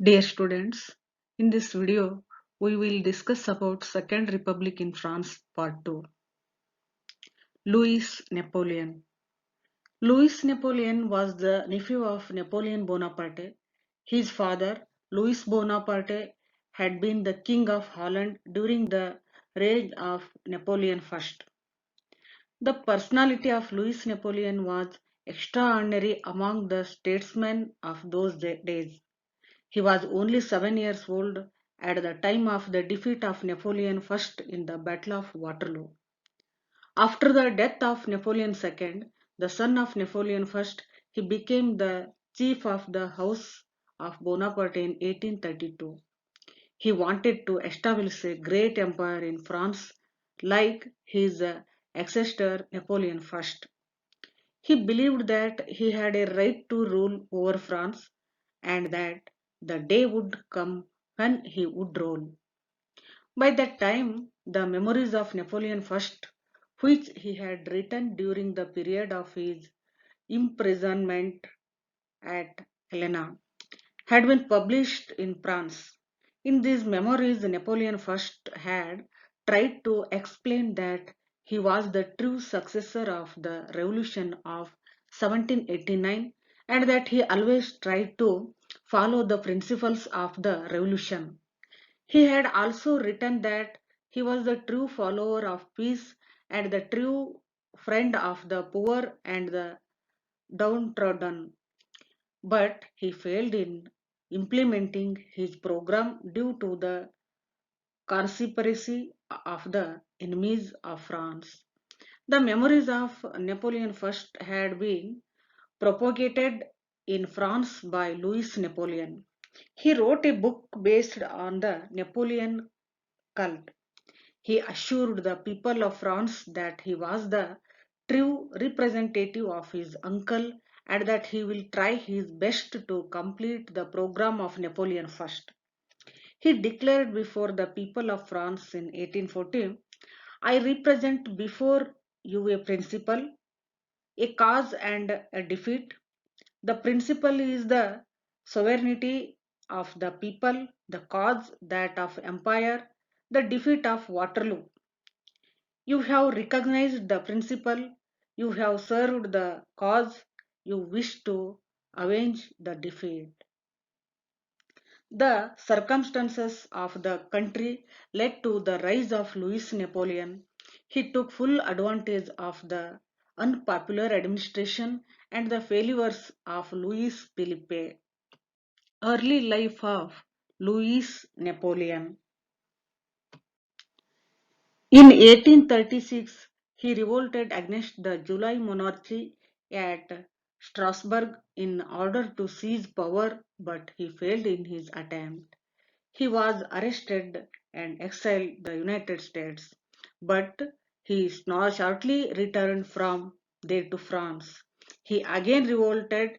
Dear students, in this video, we will discuss about Second Republic in France Part 2. Louis Napoleon. Louis Napoleon was the nephew of Napoleon Bonaparte. His father, Louis Bonaparte, had been the King of Holland during the reign of Napoleon I. The personality of Louis Napoleon was extraordinary among the statesmen of those days. He was only 7 years old at the time of the defeat of Napoleon I in the Battle of Waterloo. After the death of Napoleon II, the son of Napoleon I, he became the chief of the House of Bonaparte in 1832. He wanted to establish a great empire in France like his ancestor Napoleon I. He believed that he had a right to rule over France and that the day would come when he would rule. By that time, the memoirs of Napoleon I, which he had written during the period of his imprisonment at Helena, had been published in France. In these memoirs, Napoleon I had tried to explain that he was the true successor of the revolution of 1789 and that he always tried to follow the principles of the revolution. He had also written that he was the true follower of peace and the true friend of the poor and the downtrodden, but he failed in implementing his program due to the conspiracy of the enemies of France. The memories of Napoleon I had been propagated in France by Louis Napoleon. He wrote a book based on the Napoleon cult. He assured the people of France that he was the true representative of his uncle and that he will try his best to complete the program of Napoleon I. He declared before the people of France in 1814, I represent before you a principle, a cause and a defeat. The principle is the sovereignty of the people, the cause that of empire, the defeat of Waterloo. You have recognized the principle, you have served the cause, you wish to avenge the defeat. The circumstances of the country led to the rise of Louis Napoleon. He took full advantage of the unpopular administration and the failures of Louis Philippe. Early life of Louis Napoleon. In 1836, he revolted against the July monarchy at Strasbourg in order to seize power, but he failed in his attempt. He was arrested and exiled the United States, but he shortly returned from there to France. He again revolted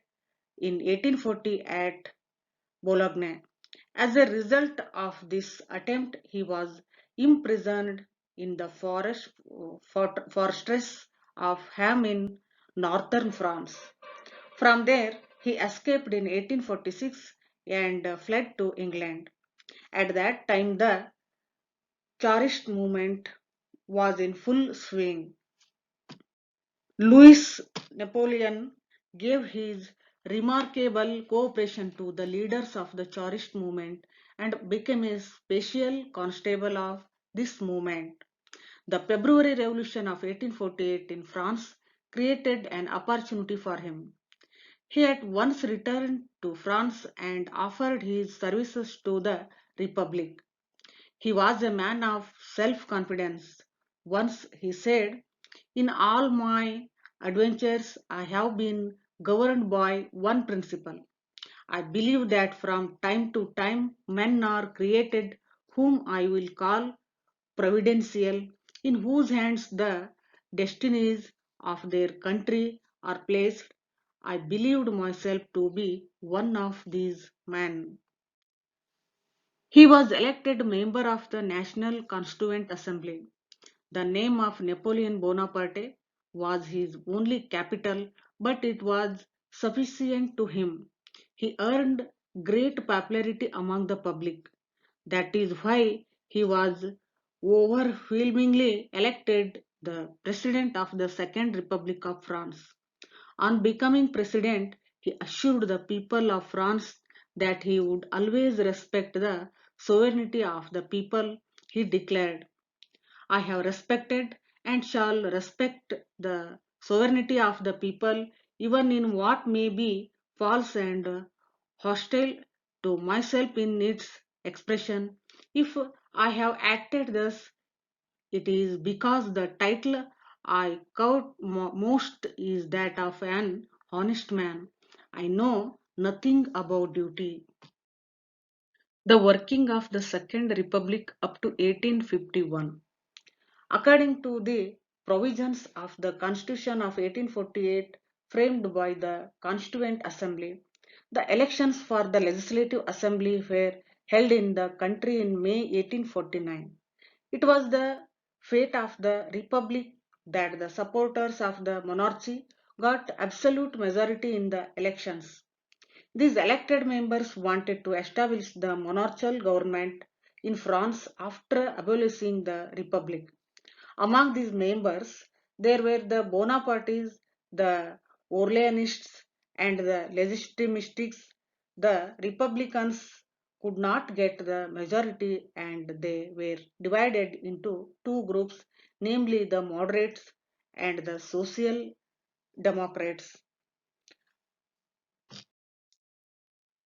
in 1840 at Bologna. As a result of this attempt, he was imprisoned in the fortress of Ham in northern France. From there, he escaped in 1846 and fled to England. At that time, the Tsarist movement was in full swing. Louis Napoleon gave his remarkable cooperation to the leaders of the Tsarist movement and became a special constable of this movement. The February Revolution of 1848 in France created an opportunity for him. He at once returned to France and offered his services to the Republic. He was a man of self-confidence. Once he said, in all my adventures, I have been governed by one principle. I believe that from time to time men are created whom I will call providential, in whose hands the destinies of their country are placed. I believed myself to be one of these men. He was elected member of the National Constituent Assembly. The name of Napoleon Bonaparte was his only capital, but it was sufficient to him. He earned great popularity among the public. That is why he was overwhelmingly elected the president of the Second Republic of France. On becoming president, he assured the people of France that he would always respect the sovereignty of the people. He declared, I have respected and shall respect the sovereignty of the people, even in what may be false and hostile to myself in its expression. If I have acted thus, it is because the title I covet most is that of an honest man. I know nothing about duty. The working of the Second Republic up to 1851. According to the provisions of the Constitution of 1848 framed by the Constituent Assembly, the elections for the Legislative Assembly were held in the country in May 1849. It was the fate of the Republic that the supporters of the monarchy got absolute majority in the elections. These elected members wanted to establish the monarchical government in France after abolishing the Republic. Among these members, there were the Bonapartistes, the Orleanists, and the Legitimists. The Republicans could not get the majority and they were divided into two groups, namely the moderates and the social democrats.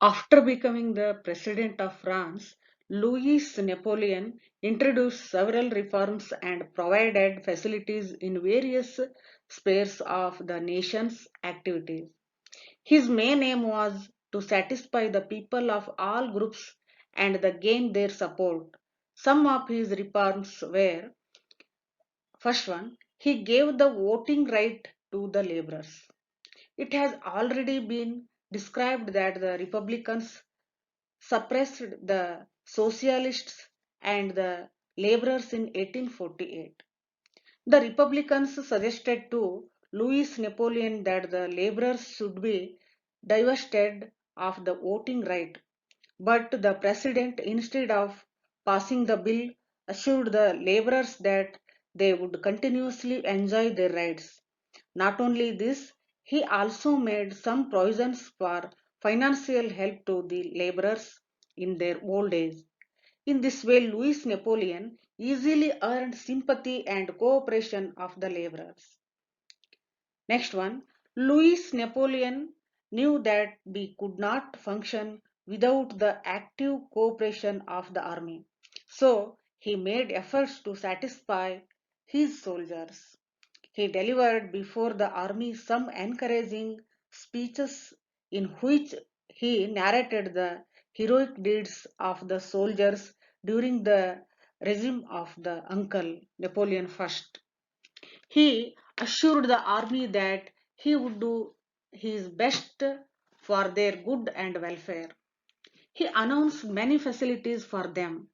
After becoming the president of France, Louis Napoleon introduced several reforms and provided facilities in various spheres of the nation's activities. His main aim was to satisfy the people of all groups and gain their support. Some of his reforms were: first one, he gave the voting right to the laborers. It has already been described that the Republicans suppressed the socialists and the laborers in 1848. The Republicans suggested to Louis Napoleon that the laborers should be divested of the voting right, but the president, instead of passing the bill, assured the laborers that they would continuously enjoy their rights. Not only this, he also made some provisions for financial help to the laborers in their old age. In this way, Louis Napoleon easily earned sympathy and cooperation of the laborers. Next one, Louis Napoleon knew that we could not function without the active cooperation of the army. So he made efforts to satisfy his soldiers. He delivered before the army some encouraging speeches in which he narrated the heroic deeds of the soldiers during the regime of the uncle Napoleon I. He assured the army that he would do his best for their good and welfare. He announced many facilities for them.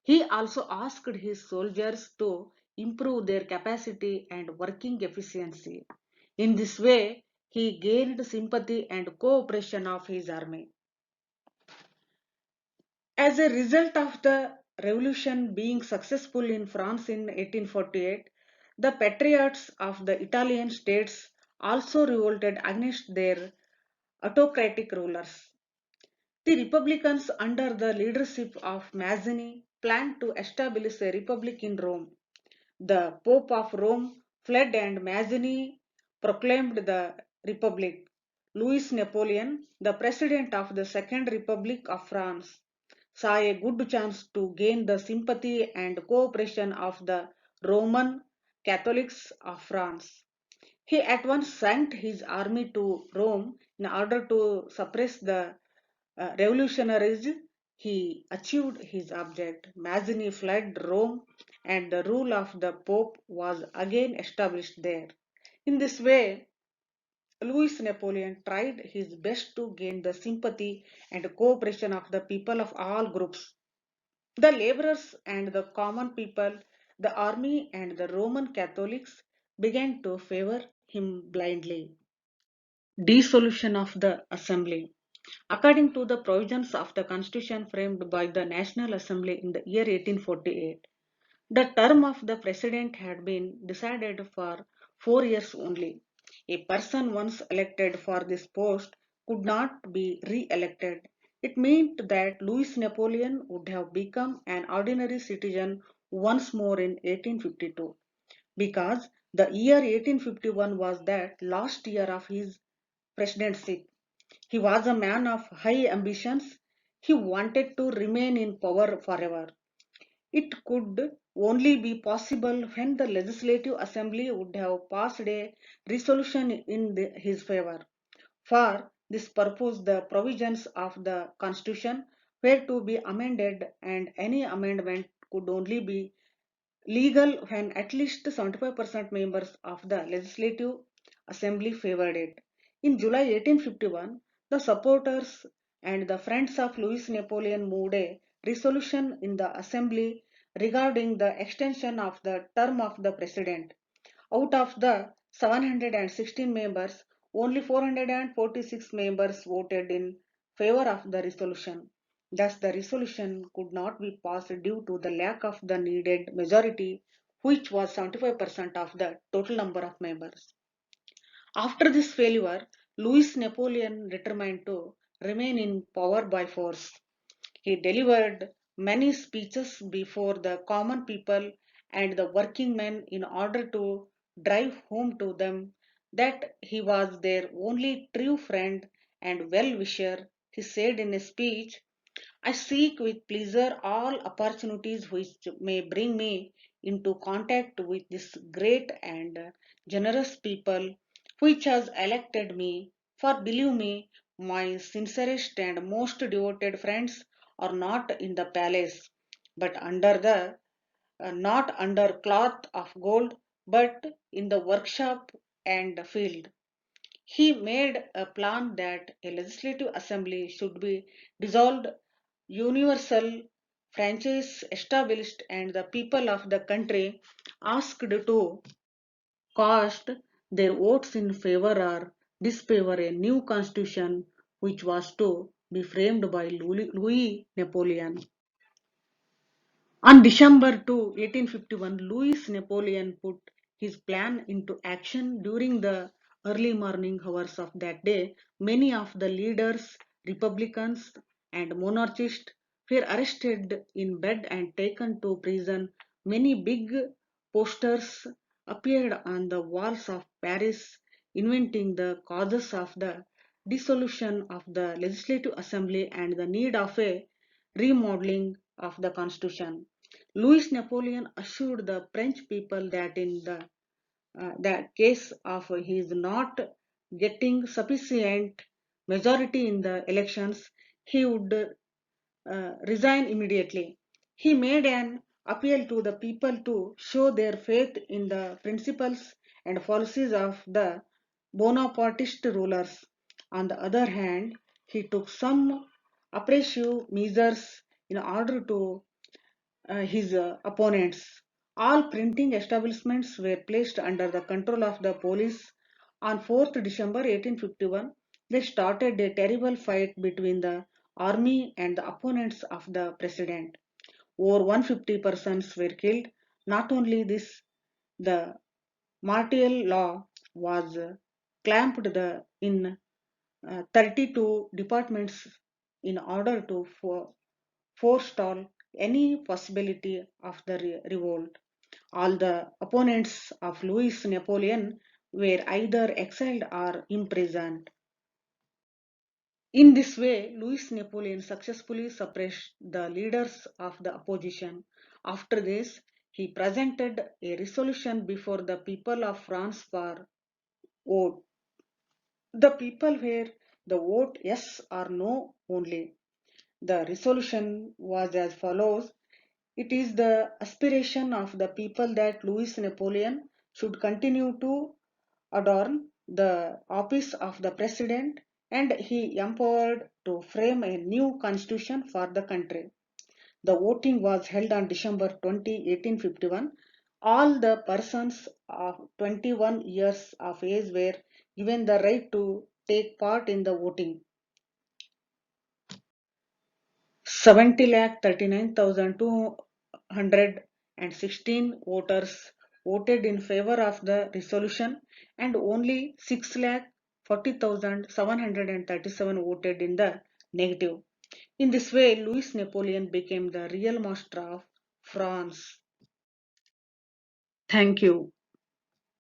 He also asked his soldiers to improve their capacity and working efficiency. In this way, he gained sympathy and cooperation of his army. As a result of the revolution being successful in France in 1848, the patriots of the Italian states also revolted against their autocratic rulers. The Republicans, under the leadership of Mazzini, planned to establish a republic in Rome. The Pope of Rome fled and Mazzini proclaimed the Republic. Louis Napoleon, the president of the Second Republic of France, saw a good chance to gain the sympathy and cooperation of the Roman Catholics of France. He at once sent his army to Rome in order to suppress the revolutionaries. He achieved his object. Mazzini fled Rome and the rule of the Pope was again established there. In this way, Louis Napoleon tried his best to gain the sympathy and cooperation of the people of all groups. The laborers and the common people, the army and the Roman Catholics began to favor him blindly. Dissolution of the assembly. According to the provisions of the Constitution framed by the National Assembly in the year 1848, the term of the president had been decided for 4 years only. A person once elected for this post could not be re-elected. It meant that Louis Napoleon would have become an ordinary citizen once more in 1852, because the year 1851 was that last year of his presidency. He was a man of high ambitions. He wanted to remain in power forever. It could only be possible when the Legislative Assembly would have passed a resolution in his favor. For this purpose, the provisions of the Constitution were to be amended, and any amendment could only be legal when at least 75% members of the Legislative Assembly favored it. In July 1851, the supporters and the friends of Louis Napoleon moved a resolution in the Assembly regarding the extension of the term of the President. Out of the 716 members, only 446 members voted in favor of the resolution. Thus, the resolution could not be passed due to the lack of the needed majority, which was 75% of the total number of members. After this failure, Louis Napoleon determined to remain in power by force. He delivered many speeches before the common people and the working men in order to drive home to them that he was their only true friend and well wisher. He said in a speech, I seek with pleasure all opportunities which may bring me into contact with this great and generous people which has elected me. For believe me, my sincerest and most devoted friends are not in the palace, but under the not under cloth of gold, but in the workshop and field. He made a plan that a legislative assembly should be dissolved, universal franchise established, and the people of the country asked to cast their votes in favor or disfavor a new constitution which was to be framed by Louis Napoleon. On December 2, 1851, Louis Napoleon put his plan into action during the early morning hours of that day. Many of the leaders, Republicans and monarchists, were arrested in bed and taken to prison. Many big posters appeared on the walls of Paris inventing the causes of the dissolution of the Legislative Assembly and the need of a remodeling of the Constitution. Louis Napoleon assured the French people that in the case of his not getting sufficient majority in the elections, he would resign immediately. He made an appeal to the people to show their faith in the principles and policies of the Bonapartist rulers. On the other hand, he took some oppressive measures in order to his opponents. All printing establishments were placed under the control of the police. On 4th December 1851, they started a terrible fight between the army and the opponents of the president. Over 150 persons were killed. Not only this, the martial law was clamped in 32 departments in order to forestall any possibility of the revolt. All the opponents of Louis Napoleon were either exiled or imprisoned. In this way, Louis Napoleon successfully suppressed the leaders of the opposition. After this, he presented a resolution before the people of France for vote. The people were the vote yes or no only. The resolution was as follows. It is the aspiration of the people that Louis Napoleon should continue to adorn the office of the president, and he empowered to frame a new constitution for the country. The voting was held on December 20, 1851. All the persons of 21 years of age were given the right to take part in the voting. 70,39,216 voters voted in favor of the resolution and only 6,40,737 voted in the negative. In this way, Louis Napoleon became the real master of France. Thank you.